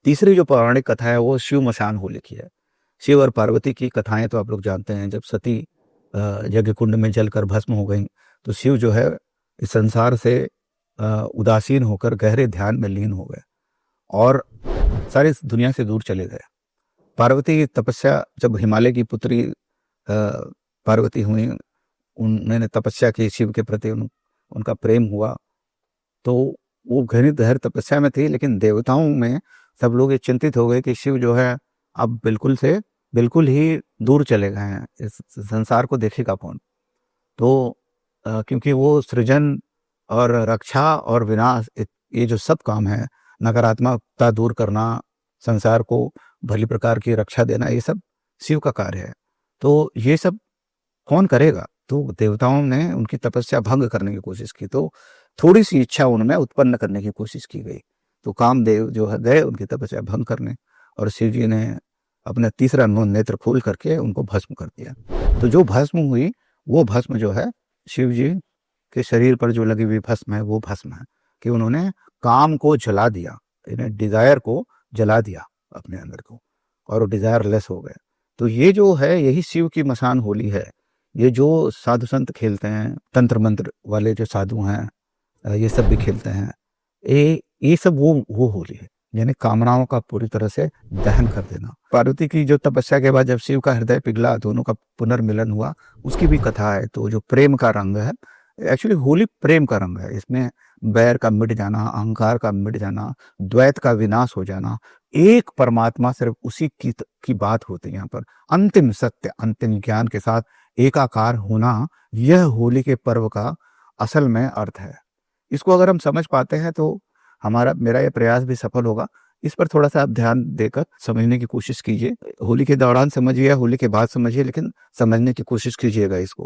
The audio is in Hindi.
तीसरी जो पौराणिक कथा है वो शिव मसान होली की है। शिव और पार्वती की कथाएं तो आप लोग जानते हैं। जब सती यज्ञ कुंड में जलकर भस्म हो गई तो शिव जो है इस संसार से उदासीन होकर गहरे ध्यान में लीन हो गए और सारी इस दुनिया से दूर चले गए। पार्वती की तपस्या, जब हिमालय की पुत्री पार्वती हुई, उन्होंने तपस्या की शिव के प्रति, उनका प्रेम हुआ, तो वो गहरी तपस्या में थी। लेकिन देवताओं में सब लोग ये चिंतित हो गए कि शिव जो है अब बिल्कुल ही दूर चले गए हैं, इस संसार को देखेगा कौन। तो क्योंकि वो सृजन और रक्षा और विनाश, ये जो सब काम है, नकारात्मकता दूर करना, संसार को भली प्रकार की रक्षा देना, ये सब शिव का कार्य है। तो ये सब कौन करेगा? तो देवताओं ने उनकी तपस्या भंग करने की कोशिश की, तो थोड़ी सी इच्छा उनमें उत्पन्न करने की कोशिश की गई। तो कामदेव जो है गए उनकी तपस्या भंग करने, और शिव जी ने अपना तीसरा नेत्र खोल करके उनको भस्म कर दिया। तो जो भस्म हुई वो भस्म जो है शिव जी के शरीर पर जो लगी हुई भस्म है, वो भस्म है कि उन्होंने काम को जला दिया, इन्हें डिजायर को जला दिया अपने अंदर को, और वो डिजायर लेस हो गए। तो ये जो है यही शिव की मसान होली है। ये जो साधु संत खेलते हैं, तंत्र मंत्र वाले जो साधु हैं, ये सब भी खेलते हैं, ये सब वो होली है, यानी कामनाओं का पूरी तरह से दहन कर देना। पार्वती की जो तपस्या के बाद जब शिव का हृदय पिघला, दोनों का पुनर्मिलन हुआ, उसकी भी कथा है। तो जो प्रेम का रंग है, एक्चुअली होली प्रेम का रंग है। इसमें बैर का मिट जाना, अहंकार का मिट जाना, द्वैत का विनाश हो जाना, एक परमात्मा सिर्फ उसी की बात होती है। यहाँ पर अंतिम सत्य, अंतिम ज्ञान के साथ एकाकार होना, यह होली के पर्व का असल में अर्थ है। इसको अगर हम समझ पाते हैं तो मेरा ये प्रयास भी सफल होगा। इस पर थोड़ा सा आप ध्यान देकर समझने की कोशिश कीजिए। होली के दौरान समझिए, होली के बाद समझिए, लेकिन समझने की कोशिश कीजिएगा इसको।